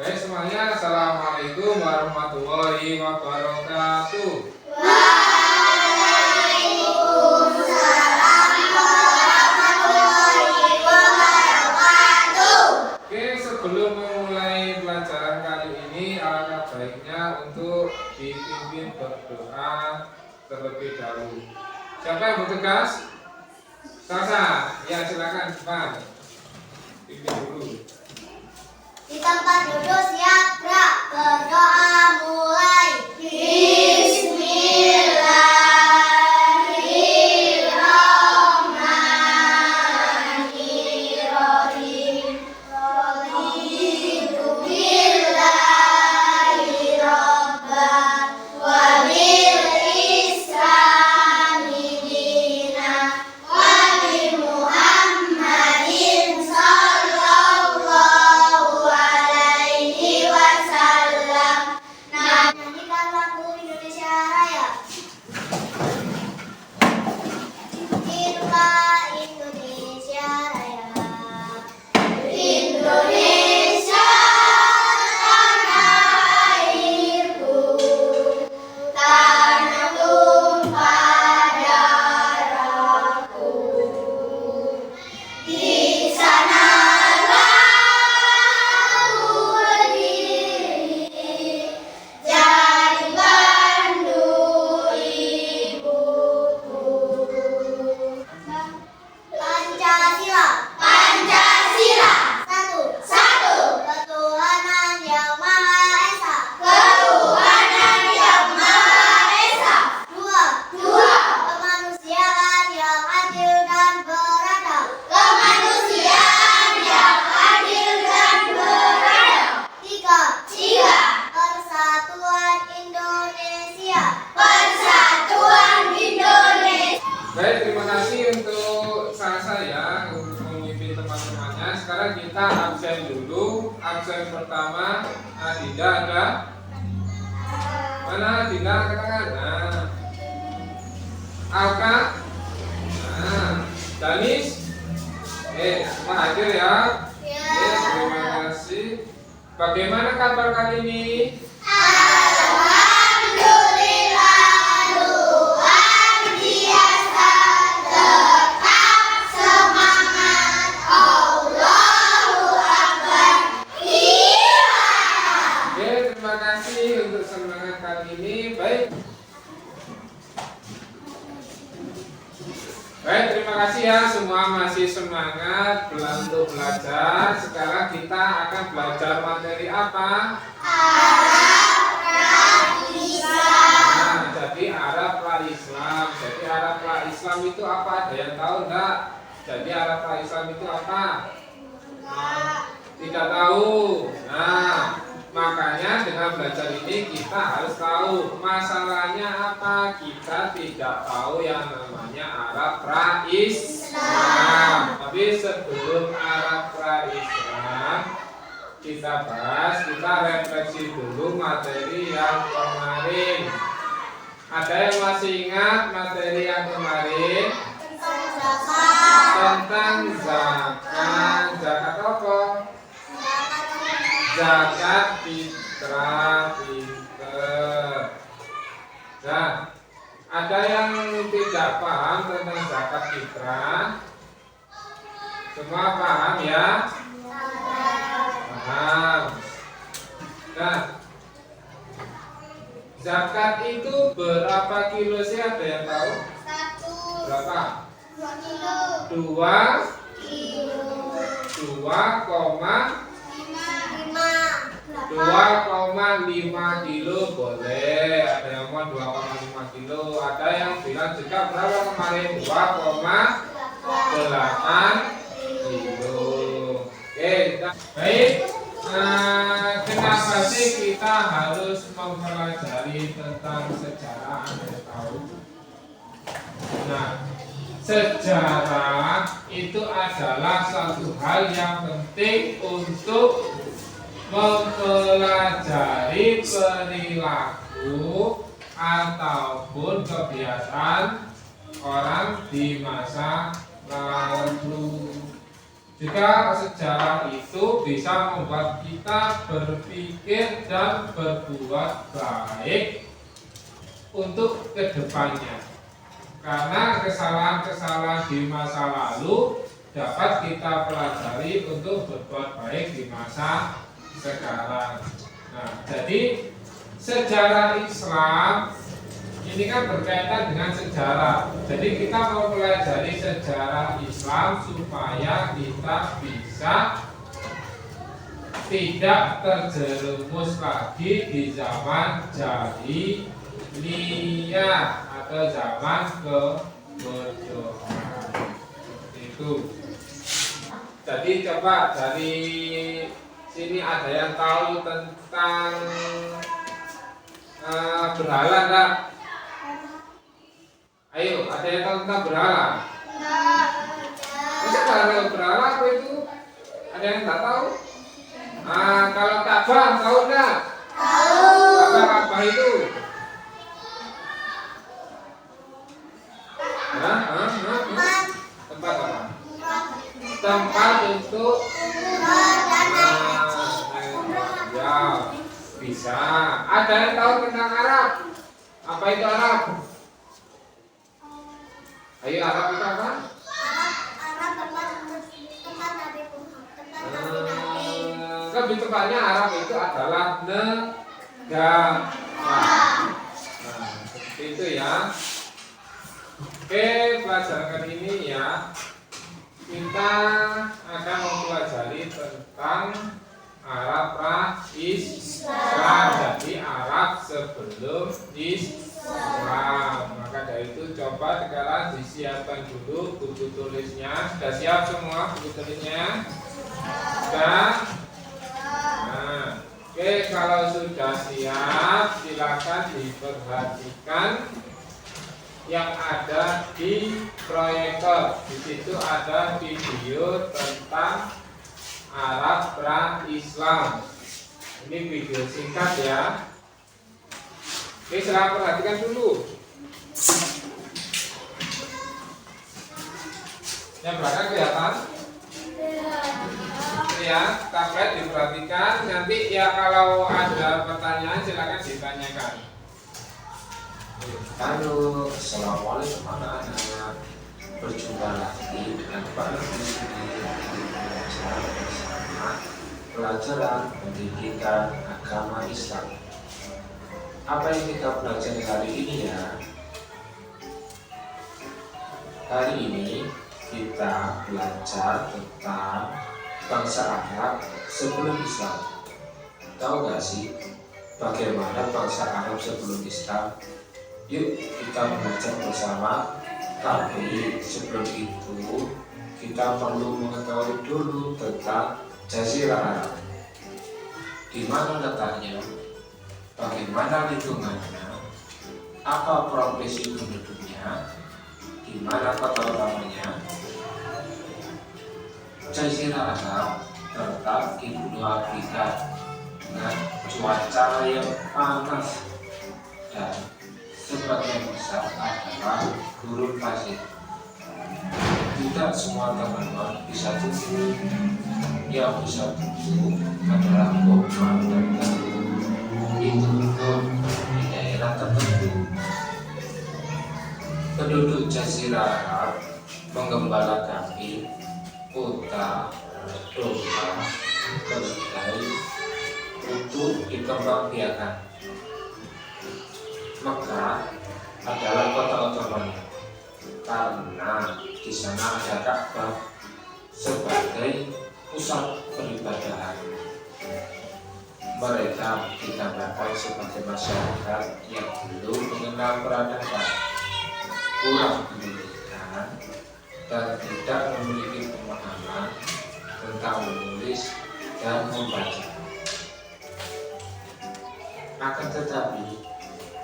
Baik semuanya, assalamualaikum warahmatullahi wabarakatuh. Waalaikumsalam warahmatullahi wabarakatuh. Oke, sebelum memulai pelajaran kali ini, alangkah baiknya untuk dipimpin berdoa terlebih dahulu. Siapa yang bertugas? Sasa, ya silakan cepat. Pimpin dulu. Di tempat duduk siap, gerak, berdoa mulai. Bismillahirrahmanirrahim. Raditu billahi rabban wa bil islami dinan wa bi Muhammadin sallallahu alaihi wasallam. Nyanyikan lagu Indonesia Raya. Inilah Indonesia Raya. Indonesia tanah airku, tanah tumpah darahku. Di sanalah aku berdiri, jadi pandu ibuku. Pancasila. Pancasila. Satu. Ketuhanan yang Maha Esa. Ketuhanan yang Maha Esa. Dua. Kemanusiaan yang adil dan beradab. Kemanusiaan yang adil dan beradab. Tiga. Persatuan Indonesia. Persatuan Indonesia. Baik, terima kasih untuk saya untuk memimpin teman-temannya. Sekarang kita absen dulu. Absen pertama, Adinda ada? Mana Adinda? Katakan. Nah. Alka? Nah. Danis? Semua hadir ya? Terima kasih. Bagaimana kabar kali ini? Alhamdulillah, luar biasa, tetap semangat, Allahu Akbar. Iya. Oke, terima kasih untuk semangat kali ini. Baik, terima kasih ya, semua masih semangat untuk belajar. Sekarang kita akan belajar materi apa? Nah, jadi Arab pra-Islam. Jadi Arab pra-Islam itu apa? Ada yang tahu enggak? Jadi Arab pra-Islam itu apa? Tidak tahu. Nah, makanya dengan belajar ini kita harus tahu masalahnya apa. Kita tidak tahu yang namanya Arab pra-Islam. Tapi sebelum Arab pra-Islam kita bahas, kita refleksi dulu materi yang kemarin. Ada yang masih ingat materi yang kemarin? Tentang zakat. Zakat apa? Zakat fitrah. Nah, ada yang tidak paham tentang zakat fitrah? Semua paham ya? Paham. Nah, zakat itu berapa kilo sih, ada yang tahu? Berapa? 2,5 kilo boleh. Ada yang mau 2,5 kilo. Ada yang bilang juga berapa kemarin? 2,8 kilo. Oke, baik. Kenapa sih kita harus mempelajari tentang sejarah? Anda tahu? Nah, sejarah itu adalah satu hal yang penting untuk mempelajari perilaku ataupun kebiasaan orang di masa lalu. Jika sejarah itu bisa membuat kita berpikir dan berbuat baik untuk kedepannya. Karena kesalahan-kesalahan di masa lalu dapat kita pelajari untuk berbuat baik di masa sekarang. Nah, jadi sejarah Islam ini kan berkaitan dengan sejarah. Jadi kita mau pelajari sejarah Islam supaya kita bisa tidak terjerumus lagi di zaman jahiliyah atau zaman kebodohan. Seperti itu. Jadi coba dari sini ada yang tahu tentang berhala enggak? Ayo, ada yang tahu tentang berhala? Masa berhala apa itu? Ada yang tak tahu? Kalau Ka'bah tahu enggak? Tahu. Ka'bah itu? Tempat apa? Tempat untuk ya, bisa. Ada yang tahu tentang Arab? Apa itu Arab? Ayo, Arab itu apa? Arab tempat Nabi Muhammad. Lebih tepatnya Arab itu adalah negara. Nah, seperti itu ya. Oke, pelajaran ini ya. Kita akan mempelajari tentang Arab Islam. Jadi Arab sebelum Islam. Maka dari itu coba sekarang disiapkan dulu buku tulisnya. Sudah siap semua buku tulisnya? Sudah? Nah, oke, kalau sudah siap silakan diperhatikan yang ada di proyektor. Di situ ada video tentang Arab pra-Islam. Ini video singkat ya. Oke, silakan perhatikan dulu. Yang belakang kelihatan? Ya, tablet diperhatikan. Nanti ya kalau ada pertanyaan silakan ditanyakan. Halo, assalamualaikum anak-anak. Berjumpa lagi dengan Pak Agus di pelajaran bersama pelajaran pendidikan agama Islam. Apa yang kita pelajari hari ini ya? Hari ini kita belajar tentang bangsa Arab sebelum Islam. Tahu gak sih bagaimana bangsa Arab sebelum Islam? Yuk kita belajar bersama. Tapi sebelum itu kita perlu mengetahui dulu tentang Jazirah Arab. Di mana letaknya? Bagaimana lingkungannya? Apa profesi penduduknya? Di mana kota utamanya? Jazirah Arab terletak di benua Afrika dengan cuaca yang panas dan sebagian besar adalah gurun pasir. Tidak semua tanaman bisa tumbuh. Yang bisa tumbuh adalah pohon dan gandum. Itu pun di daerah tertentu. Penduduk Jazirah Arab menggembala kambing, unta, domba, keledai untuk dikembangbiakan. Mekah adalah kota utamanya karena di sana ada Ka'bah sebagai pusat peribadahan. Mereka digambarkan sebagai masyarakat yang belum mengenal peradaban, kurang pendidikan, dan tidak memiliki pemahaman tentang menulis dan membaca. Akan tetapi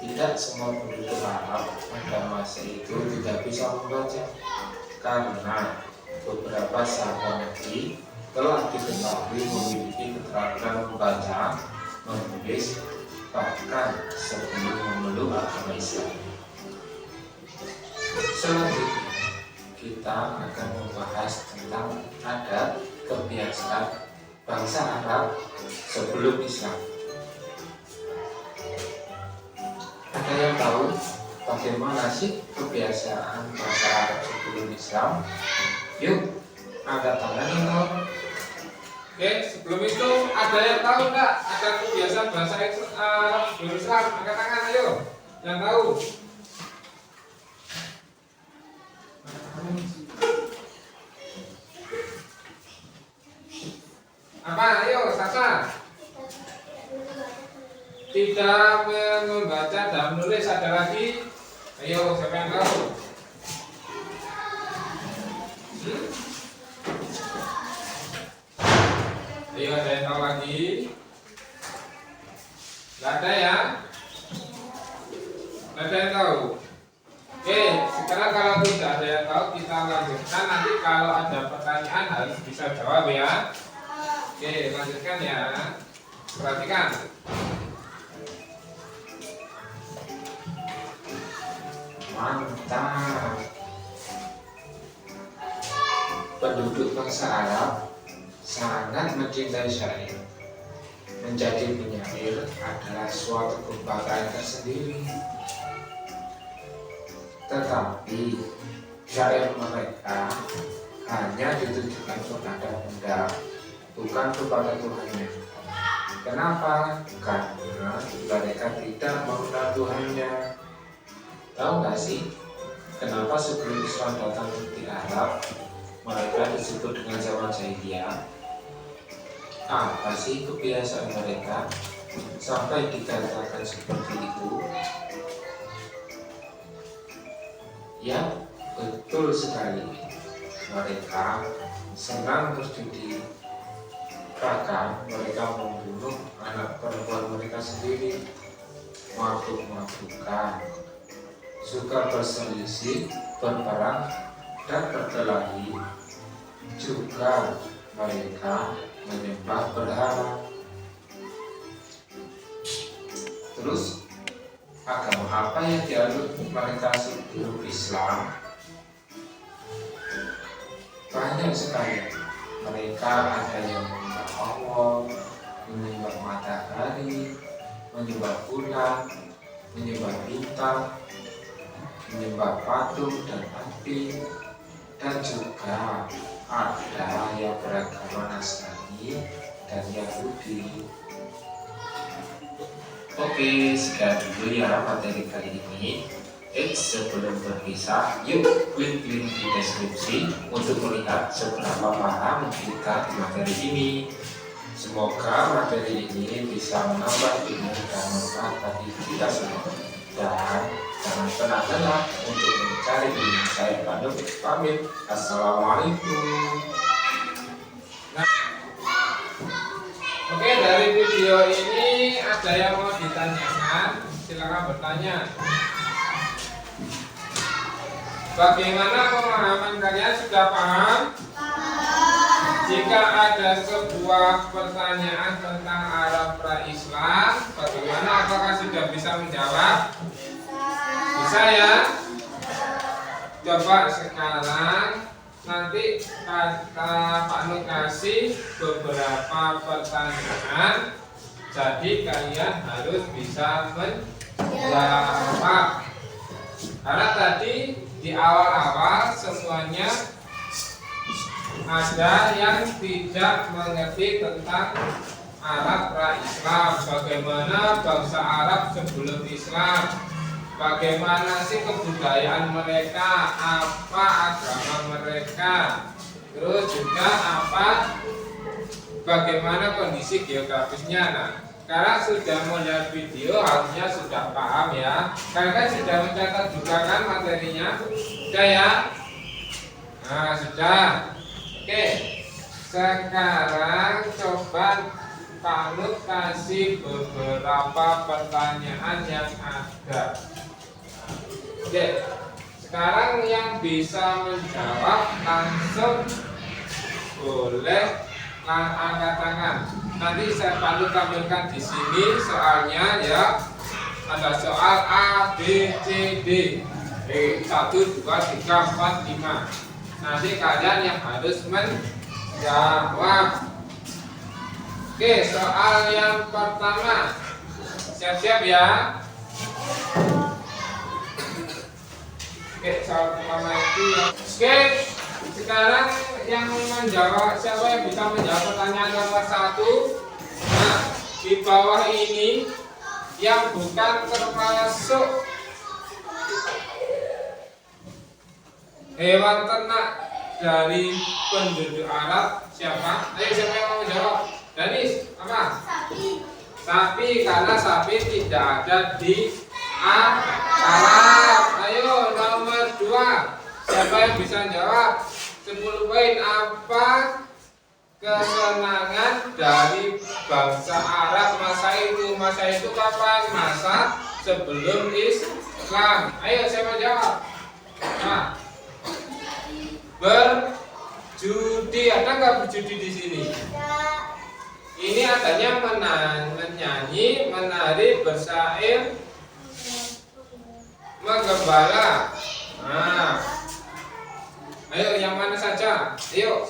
tidak semua penduduk Arab pada masa itu tidak bisa membaca, karena beberapa sahabat Nabi telah diketahui memiliki keterampilan membaca, menulis, bahkan sebelum memeluk agama Islam. Selanjutnya kita akan membahas tentang adat kebiasaan bangsa Arab sebelum Islam. Ada yang tahu bagaimana sih kebiasaan bangsa Arab sebelum Islam? Yuk, angkat tangan dong. Oke, sebelum itu ada yang tahu nggak ada kebiasaan bangsa Arab sebelum Islam? Angkat tangan, ayo. Yang tahu? Apa? Ayo, Sasa. Tidak membaca dan menulis, ada lagi? Ayo, siapa yang tahu? Ayo, ada yang tahu lagi? Nggak ada ya? Nggak ada yang tahu? Oke, sekarang kalau tidak ada yang tahu, kita lanjutkan. Nanti kalau ada pertanyaan harus bisa jawab ya. Oke, lanjutkan ya. Perhatikan. Mantap. Penduduk bangsa Arab sangat mencintai syair. Menjadi penyair adalah suatu kebanggaan tersendiri. Tetapi syair mereka hanya ditujukan kepada benda, bukan kepada Tuhannya. Kenapa? Karena mereka tidak mengenal Tuhannya. Tahu nggak sih kenapa sebelum Islam datang di Arab mereka disebut dengan zaman jahiliyah? Apa sih kebiasaan mereka sampai dikatakan seperti itu? Ya, betul sekali. Mereka senang berjudi, bahkan mereka membunuh anak perempuan mereka sendiri, mabuk-mabukan, suka berselisih, berperang, dan berkelahi. Juga mereka menyembah berhala. Terus agama apa yang dianut mereka sebelum Islam? Banyak sekali. Mereka ada yang menyembah Allah, menyembah matahari, menyembah bulan, menyembah bintang, menyembah patung dan api, dan juga ada yang beragama Nasrani dan Yahudi. Oke, sekian dulu ya materi kali ini. Sebelum berpisah, yuk klik link di deskripsi untuk melihat seberapa paham kita di materi ini. Semoga materi ini bisa menambah ilmu dan manfaat bagi kita semua. Dan jangan pernah lelah untuk mencari ilmu. Saya Pandu pamit. Assalamualaikum. Oke, dari video ini ada yang mau ditanyakan? Silakan bertanya. Bagaimana pemahaman kalian, sudah paham? Jika ada sebuah pertanyaan tentang Arab pra-Islam, bagaimana? Apakah sudah bisa menjawab? Bisa ya? Coba sekarang nanti kata Pak Nur kasih beberapa pertanyaan, jadi kalian harus bisa menjawab. Karena tadi di awal-awal semuanya ada yang tidak mengerti tentang Arab pra-Islam. Bagaimana bangsa Arab sebelum Islam, bagaimana sih kebudayaan mereka, apa agama mereka, terus juga bagaimana kondisi geografisnya. Nah, sekarang sudah melihat video harusnya sudah paham ya. Kalian sudah mencatat juga kan materinya? Sudah ya? Nah, sudah. Oke, sekarang coba Pak Nur kasih beberapa pertanyaan yang ada. Oke, sekarang yang bisa menjawab langsung boleh angkat tangan. Nanti saya Pak Nur tampilkan di sini soalnya ya. Ada soal A, B, C, D. 1, 2, 3, 4, 5. Nanti kalian yang harus menjawab. jawab. Oke, soal yang pertama. Siap-siap ya. Oke, soal pertama itu oke, sekarang yang menjawab, siapa yang bisa menjawab pertanyaan nomor 1? Nah, di bawah ini yang bukan termasuk hewan ternak dari penduduk Arab siapa? Ayo, siapa yang mau menjawab? Danis, apa? Sapi, karena sapi tidak ada di Arab. Ayo, nomor 2. Siapa yang bisa jawab? 10 poin. Apa kesenangan dari bangsa Arab masa itu? Masa itu kapan? Masa sebelum Islam. Ayo, siapa jawab? Nah, berjudi. Ada nggak berjudi di sini? Ini adanya menyanyi, menari, bersair, menggembala. Nah, ayo yang mana saja? Ayo.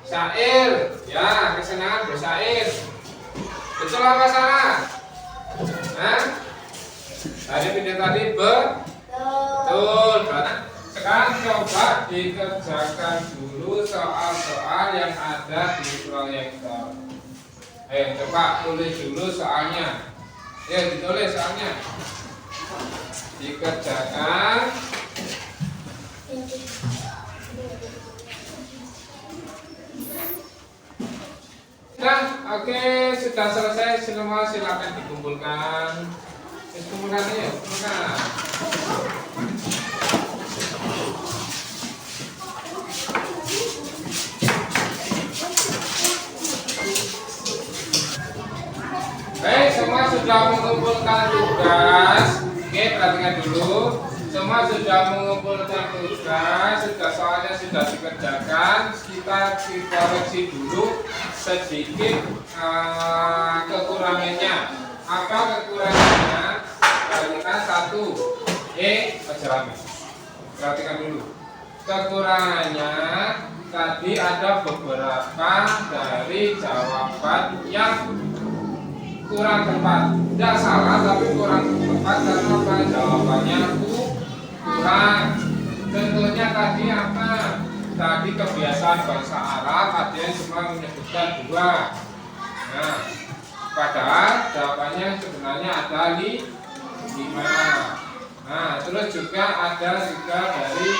Syair. Ya, kesenangan bersair. Betul apa salah? Hah? Tadi pindah tadi betul. Sekarang coba dikerjakan dulu soal-soal yang ada di proyektor. Ayo coba tulis dulu soalnya. Ya, ditulis soalnya. Dikerjakan. Nah, oke, sudah selesai semua, silakan dikumpulkan. Kumpulkan aja, kumpulkan. Baik, semua sudah mengumpulkan tugas. Oke, perhatikan dulu. Semua sudah mengumpulkan tugas, sudah soalnya sudah dikerjakan. Kita koreksi dulu sedikit kekurangannya. Apa kekurangannya? Perhatikan 1. Perhatikan dulu. Kekurangannya tadi ada beberapa dari jawaban yang kurang tepat. Tidak salah, tapi kurang tepat karena apa? Jawabannya kurang. Contohnya tadi apa? Tadi kebiasaan bangsa Arab ada yang cuma menyebutkan 2. Nah, padahal jawabannya sebenarnya ada 5. Nah, terus juga ada dari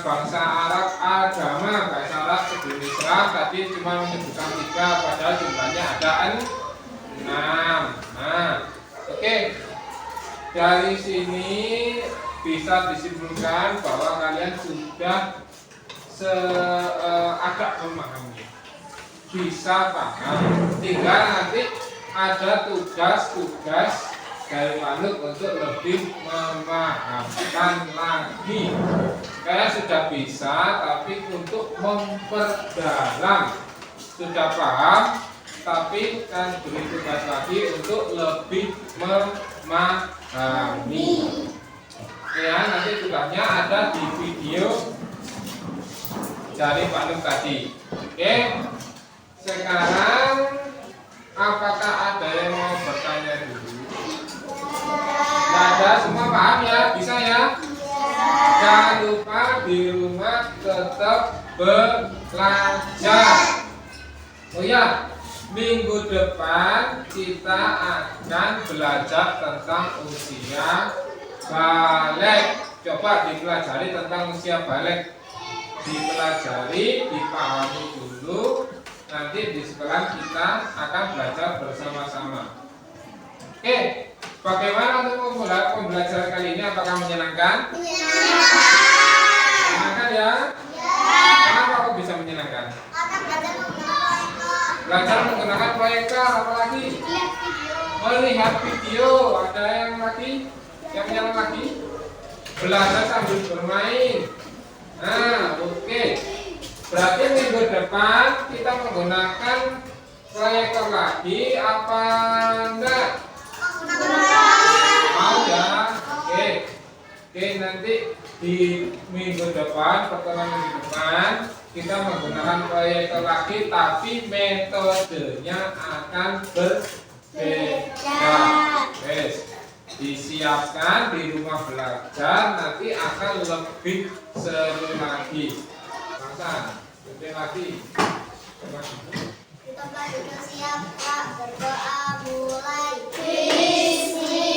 bangsa Arab agama, bangsa Arab sebelum Islam tadi cuma menyebutkan 3, padahal jumlahnya ada 6. Nah, oke. Dari sini bisa disimpulkan bahwa kalian sudah agak memahami, bisa paham. Tinggal nanti ada tugas-tugas dari Manuk untuk lebih memahamkan lagi. Kalian sudah bisa, tapi untuk memperdalam. Sudah paham, tapi kan beri tugas lagi untuk lebih memahami. Ya, nanti tugasnya ada di video dari Pak Nuk tadi. Oke, sekarang apakah ada yang mau bertanya dulu? Tidak ada, semua paham ya? Bisa ya? Jangan lupa di rumah tetap belajar. Oh ya, minggu depan kita akan belajar tentang usia balik. Coba dipelajari tentang usia balik. Dipelajari, dipahami dulu. Nanti di sekolah kita akan belajar bersama-sama. Oke, bagaimana untuk pembelajaran kali ini? Apakah menyenangkan? Menyenangkan ya? Kenapa kok bisa menyenangkan? Belajar menggunakan proyektor, apalagi? Melihat video. Ada yang lagi? Yang nyala lagi? Belajar sambil bermain. Nah, oke. Berarti minggu depan kita menggunakan proyektor lagi apa enggak? Mau ya? Oke, nanti di minggu depan, pertemuan minggu depan kita menggunakan proyektor lagi, tapi metodenya akan berbeda. Wes, disiapkan di rumah belajar, nanti akan lebih seru lagi. Masa, lebih lagi. Kita sudah siap, Kak. Berdoa mulai. Bismillah.